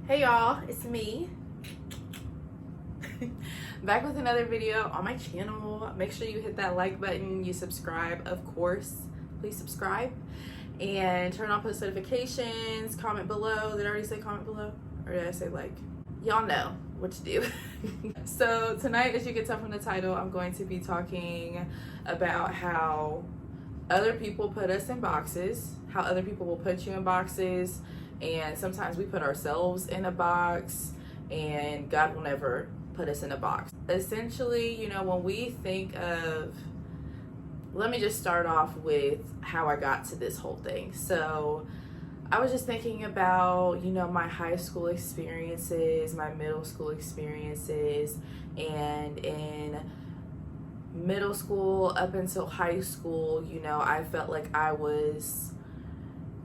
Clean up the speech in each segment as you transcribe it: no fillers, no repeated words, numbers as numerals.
Hey y'all, it's me. Back with another video on my channel. Make sure you hit that like button, you subscribe, of course. Please subscribe and turn on post notifications, comment below. Did I already say comment below? Or did I say like? Y'all know what to do. So tonight, as you can tell from the title, I'm going to be talking about how other people put us in boxes, how other people will put you in boxes, and sometimes we put ourselves in a box, and God will never put us in a box. Essentially, when we think of, let me just start off with how I got to this whole thing. So I was just thinking about, my high school experiences, my middle school experiences, and in middle school up until high school, I felt like I was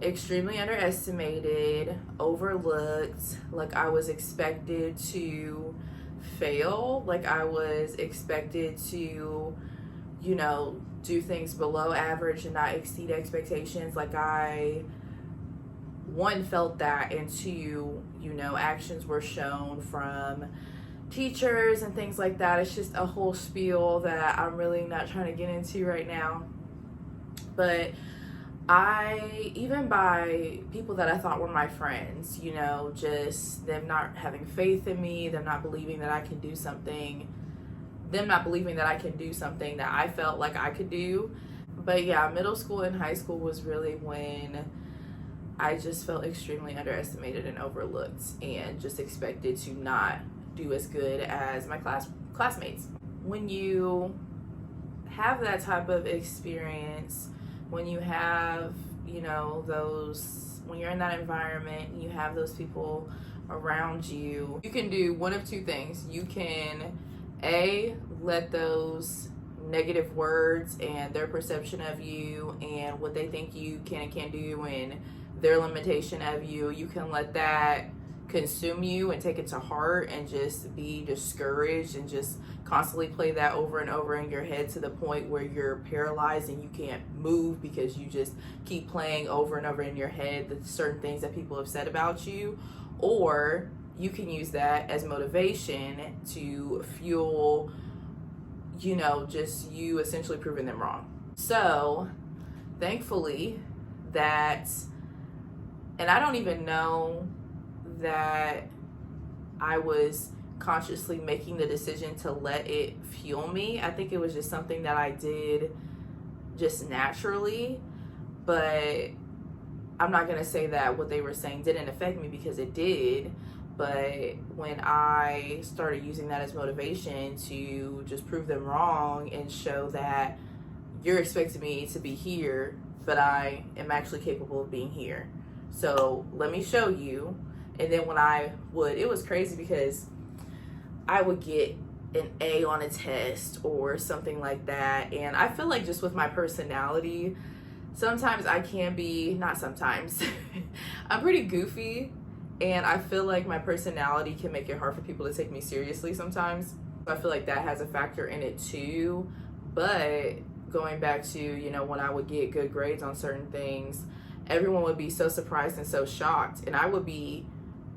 extremely underestimated, overlooked, like I was expected to fail, like I was expected to, do things below average and not exceed expectations. Like one, felt that, and two, actions were shown from teachers and things like that. It's just a whole spiel that I'm really not trying to get into right now. But even by people that I thought were my friends, just them not having faith in me, them not believing that I can do something, them not believing that I can do something that I felt like I could do. But yeah, middle school and high school was really when I just felt extremely underestimated and overlooked and just expected to not do as good as my classmates. When you have that type of experience, when you have, when you're in that environment and you have those people around you, you can do one of two things. You can, let those negative words and their perception of you and what they think you can and can't do and their limitation of you, you can let that consume you and take it to heart and just be discouraged and just constantly play that over and over in your head to the point where you're paralyzed and you can't move because you just keep playing over and over in your head the certain things that people have said about you. Or you can use that as motivation to fuel, just you essentially proving them wrong. So thankfully that, and I don't even know that I was consciously making the decision to let it fuel me. I think it was just something that I did just naturally, but I'm not going to say that what they were saying didn't affect me, because it did. But when I started using that as motivation to just prove them wrong and show that you're expecting me to be here, but I am actually capable of being here. So let me show you. And then when it was crazy because I would get an A on a test or something like that. And I feel like just with my personality, sometimes I can be, not sometimes, I'm pretty goofy. And I feel like my personality can make it hard for people to take me seriously sometimes. I feel like that has a factor in it too. But going back to, when I would get good grades on certain things, everyone would be so surprised and so shocked. And I would be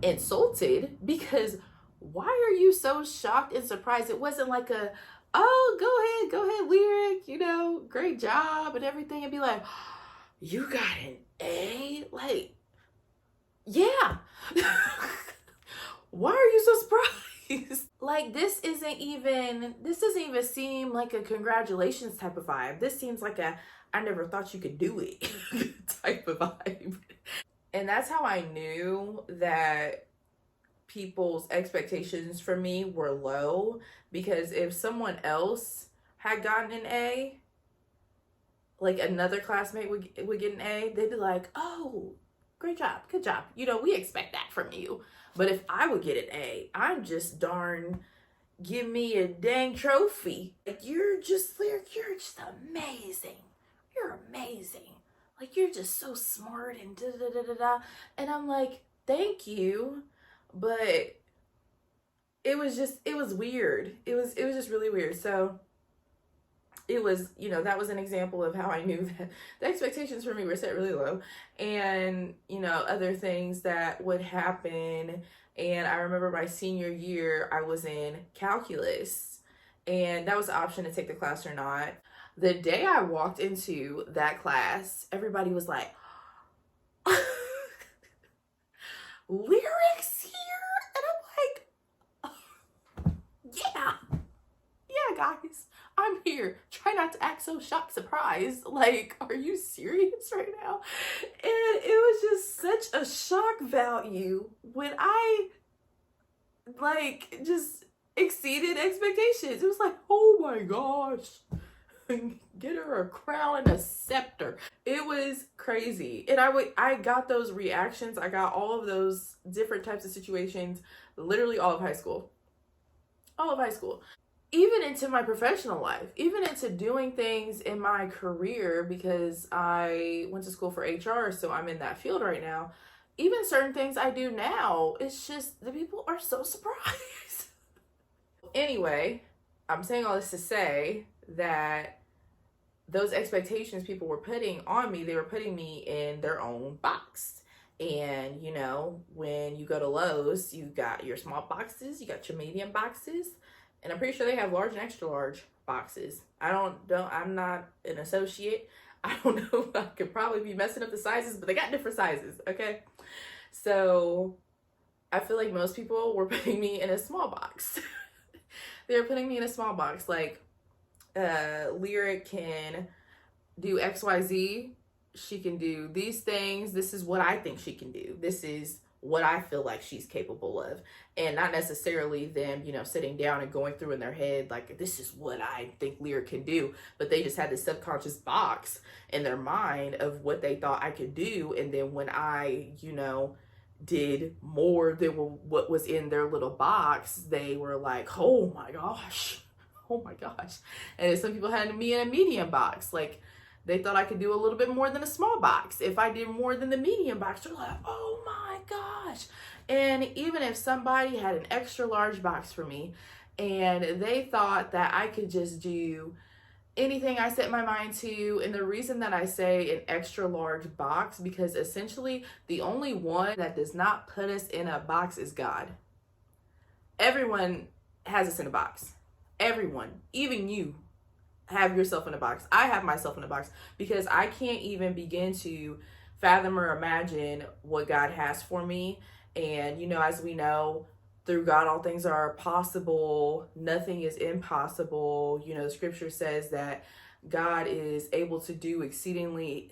insulted because why are you so shocked and surprised? It wasn't like oh, go ahead, Lyric, great job and everything. It'd be like, you got an A? Like, yeah. Why are you so surprised? Like, this doesn't even seem like a congratulations type of vibe. This seems like I never thought you could do it type of vibe. And that's how I knew that people's expectations for me were low, because if someone else had gotten an A, like another classmate would get an A, they'd be like, oh, great job, good job. We expect that from you. But if I would get an A, I'm just darn, give me a dang trophy. Like, you're just amazing. You're amazing. Like, you're just so smart and da da da da da. And I'm like, thank you. But it was weird. It was just really weird. So it was, that was an example of how I knew that the expectations for me were set really low. And, other things that would happen. And I remember my senior year, I was in calculus, and that was the option to take the class or not. The day I walked into that class, everybody was like, lyrics here? And I'm like, yeah, guys, I'm here. Try not to act so shocked, surprised. Like, are you serious right now? And it was just such a shock value when I, just exceeded expectations. It was like, oh my gosh. Get her a crown and a scepter. It was crazy. And I got those reactions. I got all of those different types of situations, literally all of high school. Even into my professional life, even into doing things in my career, because I went to school for HR, so I'm in that field right now. Even certain things I do now, it's just the people are so surprised. Anyway, I'm saying all this to say that those expectations people were putting on me, they were putting me in their own box. And, when you go to Lowe's, you got your small boxes, you got your medium boxes, and I'm pretty sure they have large and extra large boxes. I'm not an associate. I don't know. I could probably be messing up the sizes, but they got different sizes, okay? So I feel like most people were putting me in a small box. They were putting me in a small box. Like, Lyric can do XYZ. She can do these things. This is what I think she can do. This is what I feel like she's capable of. And not necessarily them, sitting down and going through in their head, like, this is what I think Lyric can do. But they just had this subconscious box in their mind of what they thought I could do. And then when I, did more than what was in their little box, they were like, oh my gosh. And some people had me in a medium box. Like, they thought I could do a little bit more than a small box. If I did more than the medium box, they're like, oh my gosh. And even if somebody had an extra large box for me and they thought that I could just do anything I set my mind to, and the reason that I say an extra large box, because essentially the only one that does not put us in a box is God. Everyone has us in a box. Everyone, even you, have yourself in a box. I have myself in a box because I can't even begin to fathom or imagine what God has for me. And, as we know, through God, all things are possible. Nothing is impossible. The scripture says that God is able to do exceedingly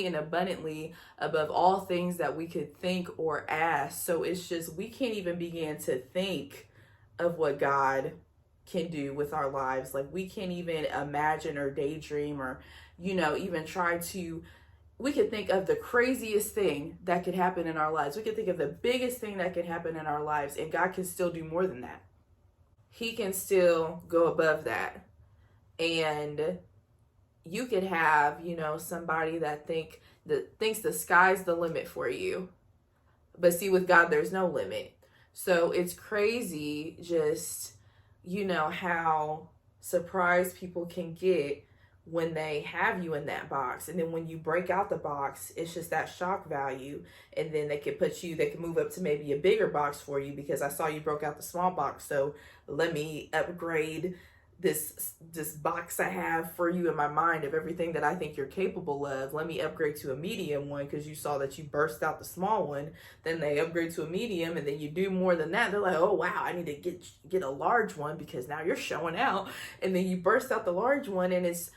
and abundantly above all things that we could think or ask. So it's just, we can't even begin to think of what God can do with our lives. Like, we can't even imagine or daydream or, even try to. We could think of the craziest thing that could happen in our lives. We could think of the biggest thing that could happen in our lives, and God can still do more than that. He can still go above that. And you could have, somebody that thinks the sky's the limit for you. But see, with God, there's no limit. So it's crazy just, how surprised people can get when they have you in that box. And then when you break out the box, it's just that shock value. And then they can move up to maybe a bigger box for you because I saw you broke out the small box. So let me upgrade this box I have for you in my mind of everything that I think you're capable of. Let me upgrade to a medium one because you saw that you burst out the small one. Then they upgrade to a medium, and then you do more than that. They're like, oh wow, I need to get a large one because now you're showing out. And then you burst out the large one, and it's,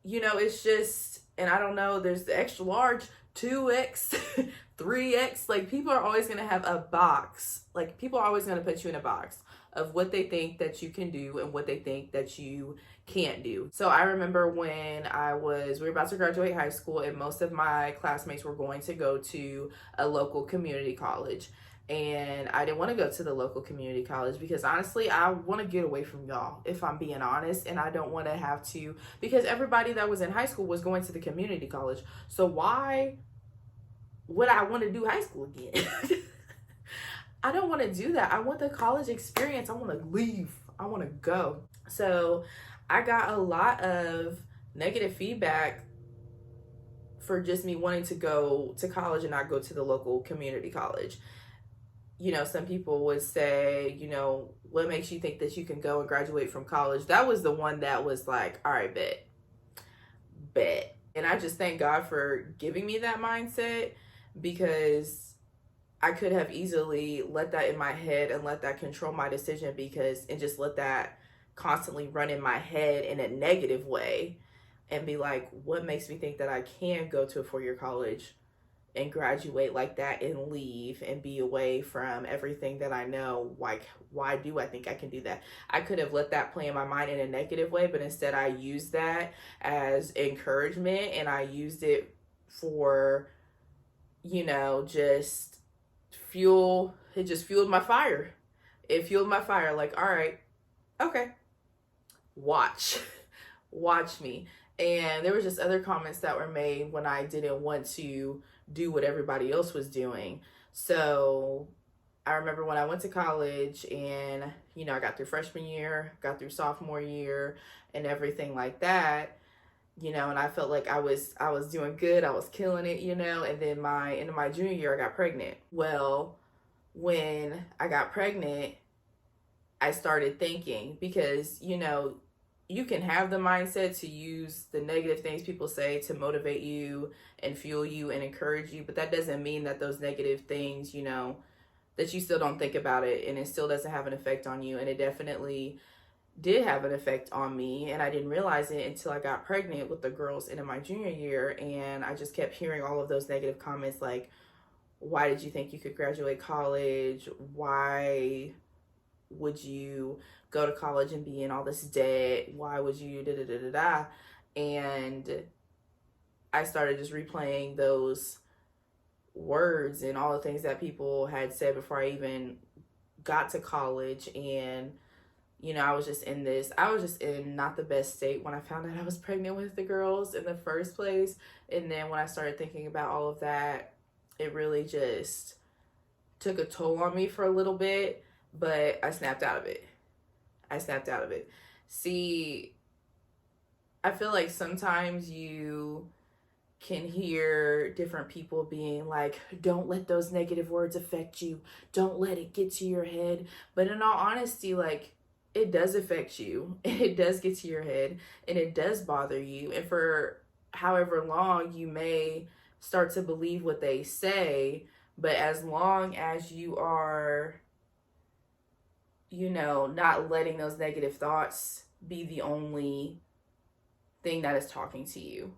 it's just, and I don't know, there's the extra large, 2X, 3X. Like, people are always going to have a box. Like, people are always going to put you in a box of what they think that you can do and what they think that you can't do. So I remember when we were about to graduate high school, and most of my classmates were going to go to a local community college. And I didn't want to go to the local community college because honestly, I want to get away from y'all, if I'm being honest. And I don't want to have to, because everybody that was in high school was going to the community college. So why would I want to do high school again? I don't want to do that. I want the college experience. I want to leave. I want to go. So I got a lot of negative feedback for just me wanting to go to college and not go to the local community college. You know, some people would say, you know, what makes you think that you can go and graduate from college? That was the one that was like, all right, bet. And I just thank God for giving me that mindset, because I could have easily let that in my head and let that control my decision, and just let that constantly run in my head in a negative way and be like, what makes me think that I can go to a 4-year college and graduate like that and leave and be away from everything that I know? Like, why do I think I can do that? I could have let that play in my mind in a negative way, but instead I used that as encouragement, and I used it for, you know, just fuel. It just fueled my fire. It fueled my fire. Like, all right, okay, watch. Watch me. And there was just other comments that were made when I didn't want to do what everybody else was doing. So I remember when I went to college, and, you know, I got through freshman year, got through sophomore year, and everything like that, you know, and I felt like I was doing good. I was killing it, you know, and then into my junior year, I got pregnant. Well, when I got pregnant, I started thinking, because, you know, you can have the mindset to use the negative things people say to motivate you and fuel you and encourage you, but that doesn't mean that those negative things, you know, that you still don't think about it and it still doesn't have an effect on you. And it definitely did have an effect on me, and I didn't realize it until I got pregnant with the girls in my junior year. And I just kept hearing all of those negative comments like, why did you think you could graduate college? Why would you go to college and be in all this debt? Why would you da da da da da? And I started just replaying those words and all the things that people had said before I even got to college. And, you know, I was just in not the best state when I found out I was pregnant with the girls in the first place. And then when I started thinking about all of that, it really just took a toll on me for a little bit, but I snapped out of it. See, I feel like sometimes you can hear different people being like, don't let those negative words affect you. Don't let it get to your head. But in all honesty, like, it does affect you. It does get to your head, and it does bother you. And for however long you may start to believe what they say, but as long as you are, you know, not letting those negative thoughts be the only thing that is talking to you.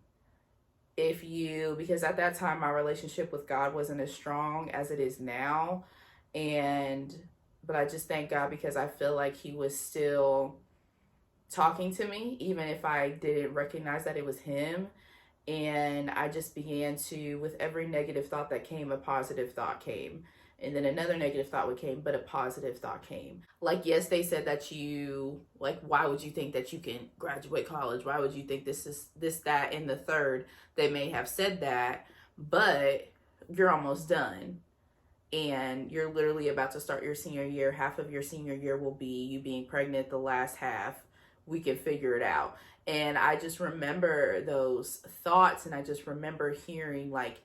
Because at that time, my relationship with God wasn't as strong as it is now. But I just thank God, because I feel like he was still talking to me, even if I didn't recognize that it was him. And I just began to, with every negative thought that came, a positive thought came. And then another negative thought came, but a positive thought came. Like, yes, they said that why would you think that you can graduate college? Why would you think this, that, and the third? They may have said that, but you're almost done. And you're literally about to start your senior year. Half of your senior year will be you being pregnant. The last half, we can figure it out. And I just remember those thoughts, and I just remember hearing like,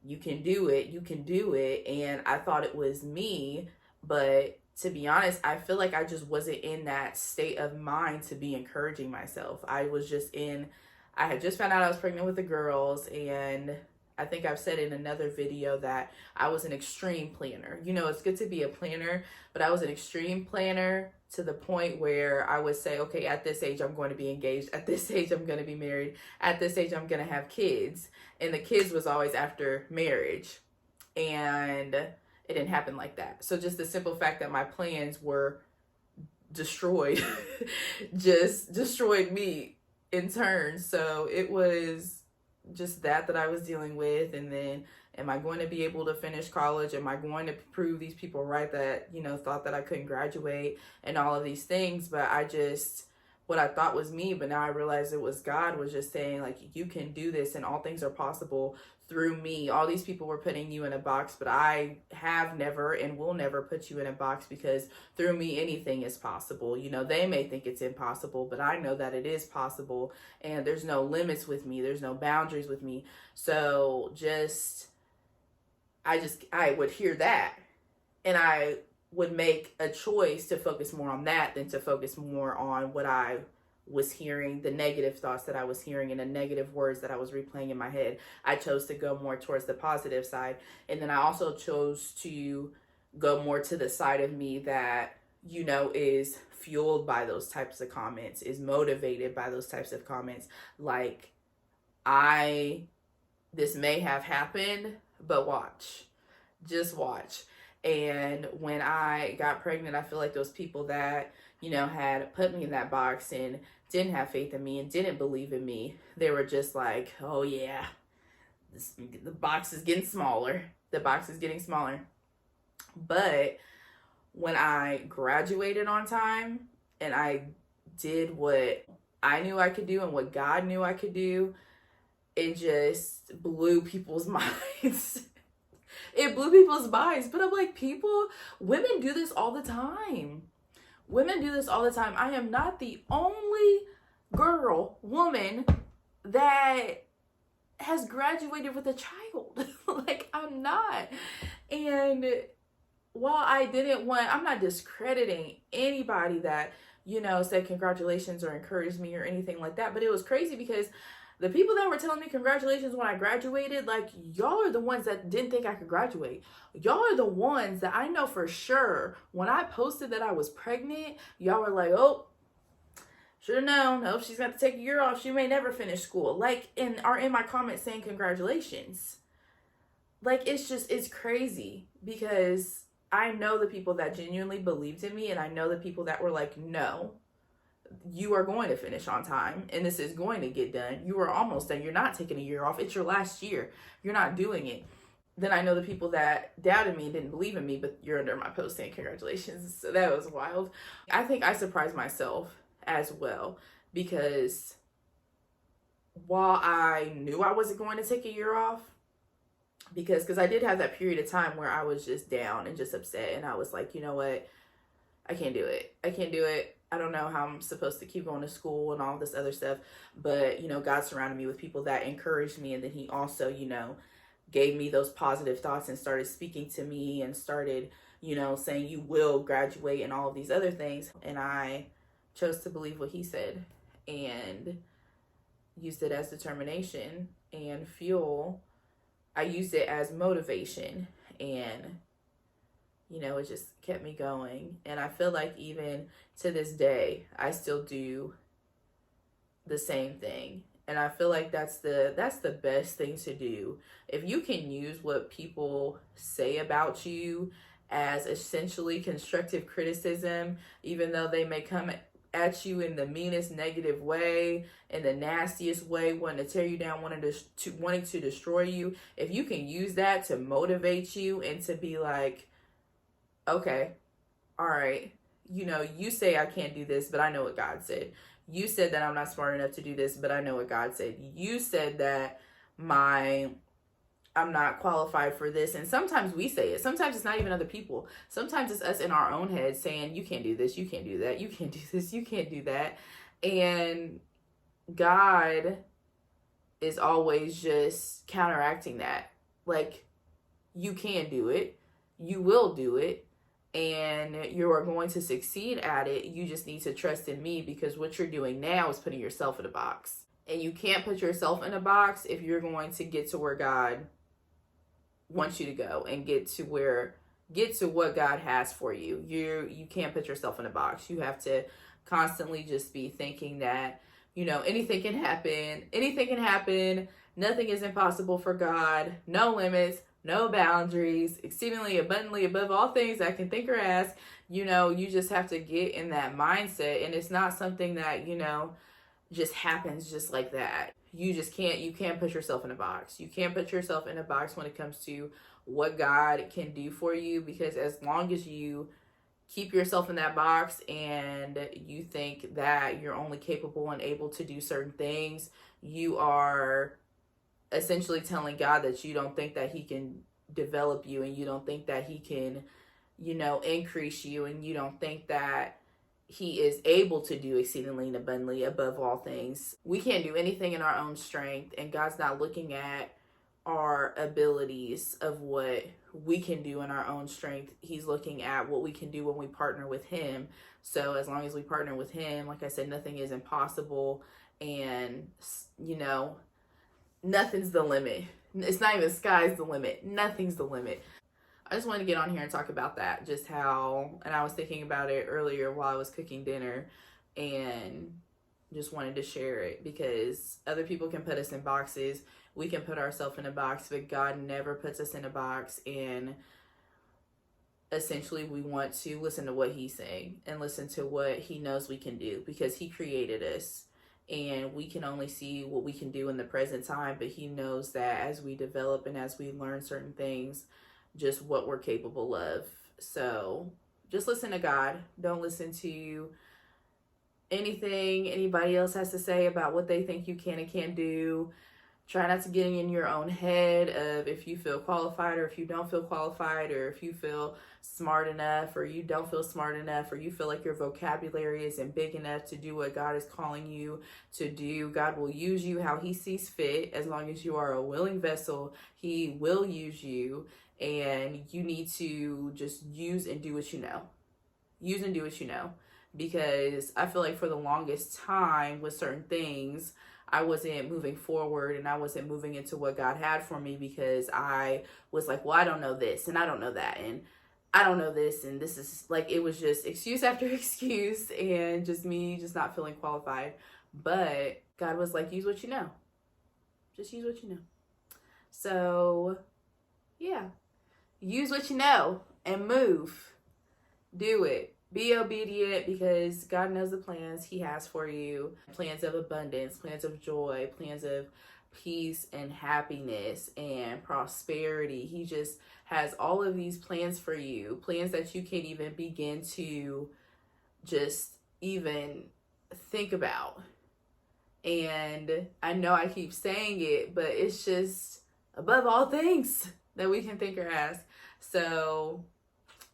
you can do it. And I thought it was me, but to be honest, I feel like I just wasn't in that state of mind to be encouraging myself. I had just found out I was pregnant with the girls, and I think I've said in another video that I was an extreme planner. You know, it's good to be a planner, but I was an extreme planner to the point where I would say, okay, at this age, I'm going to be engaged. At this age, I'm going to be married. At this age, I'm going to have kids. And the kids was always after marriage. And it didn't happen like that. So just the simple fact that my plans were destroyed, just destroyed me in turn. So it was just that I was dealing with. And then, am I going to be able to finish college? Am I going to prove these people right that, you know, thought that I couldn't graduate and all of these things? But what I thought was me, but now I realized it was God was just saying, like, you can do this, and all things are possible through me, all these people were putting you in a box, but I have never and will never put you in a box, because through me, anything is possible. You know, they may think it's impossible, but I know that it is possible, and there's no limits with me. There's no boundaries with me. So I would hear that, and I would make a choice to focus more on that than to focus more on what I was hearing, the negative thoughts that I was hearing and the negative words that I was replaying in my head. I chose to go more towards the positive side. And then I also chose to go more to the side of me that, you know, is fueled by those types of comments, is motivated by those types of comments. Like, this may have happened, but watch. Just watch. And when I got pregnant, I feel like those people that, you know, had put me in that box and didn't have faith in me and didn't believe in me, they were just like, oh yeah, the box is getting smaller. The box is getting smaller. But when I graduated on time and I did what I knew I could do and what God knew I could do, it just blew people's minds. It blew people's minds. But I'm like, women do this all the time. Women do this all the time. I am not the only woman that has graduated with a child. Like, I'm not. And while I'm not discrediting anybody that, you know, said congratulations or encouraged me or anything like that. But it was crazy because the people that were telling me congratulations when I graduated, like, y'all are the ones that didn't think I could graduate. Y'all are the ones that I know for sure when I posted that I was pregnant, y'all were like, oh, should have known. Oh, she's got to take a year off. She may never finish school. Like, are in my comments saying congratulations. Like, it's crazy because I know the people that genuinely believed in me, and I know the people that were like, no, you are going to finish on time and this is going to get done. You are almost done. You're not taking a year off. It's your last year. You're not doing it. Then I know the people that doubted me and didn't believe in me, but you're under my post saying congratulations. So that was wild. I think I surprised myself as well, because while I knew I wasn't going to take a year off, because I did have that period of time where I was just down and just upset, and I was like, you know what? I can't do it. I don't know how I'm supposed to keep going to school and all this other stuff. But, you know, God surrounded me with people that encouraged me. And then he also, you know, gave me those positive thoughts and started speaking to me and started, you know, saying you will graduate and all of these other things. And I chose to believe what he said and used it as determination and fuel. I used it as motivation, and you know, it just kept me going. And I feel like even to this day, I still do the same thing. And I feel like that's the best thing to do. If you can use what people say about you as essentially constructive criticism, even though they may come at you in the meanest negative way, in the nastiest way, wanting to tear you down, wanting to destroy you, if you can use that to motivate you and to be like, okay, all right, you know, you say I can't do this, but I know what God said. You said that I'm not smart enough to do this, but I know what God said. You said that I'm not qualified for this. And sometimes we say it. Sometimes it's not even other people. Sometimes it's us in our own head saying, you can't do this, you can't do that, you can't do this, you can't do that. And God is always just counteracting that. Like, you can do it. You will do it. And you are going to succeed at it. You just need to trust in me, because what you're doing now is putting yourself in a box. And you can't put yourself in a box if you're going to get to where God wants you to go and get to what God has for you. You can't put yourself in a box. You have to constantly just be thinking that, you know, anything can happen. Anything can happen. Nothing is impossible for God. No limits. No boundaries, exceedingly abundantly above all things I can think or ask. You know, you just have to get in that mindset. And it's not something that, you know, just happens just like that. You can't put yourself in a box. You can't put yourself in a box when it comes to what God can do for you, because as long as you keep yourself in that box and you think that you're only capable and able to do certain things, you are essentially telling God that you don't think that he can develop you, and you don't think that he can, increase you, and you don't think that he is able to do exceedingly and abundantly above all things. We can't do anything in our own strength, and God's not looking at our abilities of what we can do in our own strength. He's looking at what we can do when we partner with him. So as long as we partner with him, like I said, nothing is impossible, and nothing's the limit. It's not even sky's the limit. Nothing's the limit. I just wanted to get on here and talk about that, just how, and I was thinking about it earlier while I was cooking dinner, and just wanted to share it because other people can put us in boxes. We can put ourselves in a box, but God never puts us in a box. And essentially we want to listen to what he's saying and listen to what he knows we can do, because he created us and we can only see what we can do in the present time. But he knows that as we develop and as we learn certain things, just what we're capable of. So just listen to God. Don't listen to anything anybody else has to say about what they think you can and can't do. Try not to get in your own head of if you feel qualified or if you don't feel qualified, or if you feel smart enough or you don't feel smart enough, or you feel like your vocabulary isn't big enough to do what God is calling you to do. God will use you how he sees fit. As long as you are a willing vessel, he will use you, and you need to just use and do what you know. Use and do what you know. Because I feel like for the longest time with certain things, I wasn't moving forward and I wasn't moving into what God had for me, because I was like, well, I don't know this and I don't know that and I don't know this, and this is like, it was just excuse after excuse and just me just not feeling qualified. But God was like, use what you know. Just use what you know. So yeah, use what you know and move. Do it. Be obedient, because God knows the plans he has for you. Plans of abundance, plans of joy, plans of peace and happiness and prosperity. He just has all of these plans for you. Plans that you can't even begin to just even think about. And I know I keep saying it, but it's just above all things that we can think or ask. So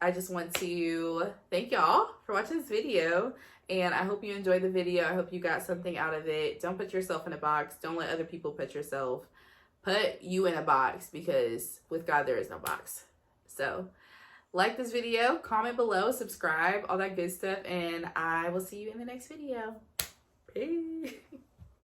I just want to thank y'all for watching this video, and I hope you enjoyed the video. I hope you got something out of it. Don't put yourself in a box. Don't let other people put you in a box, because with God there is no box. So like this video, comment below, subscribe, all that good stuff, and I will see you in the next video. Peace.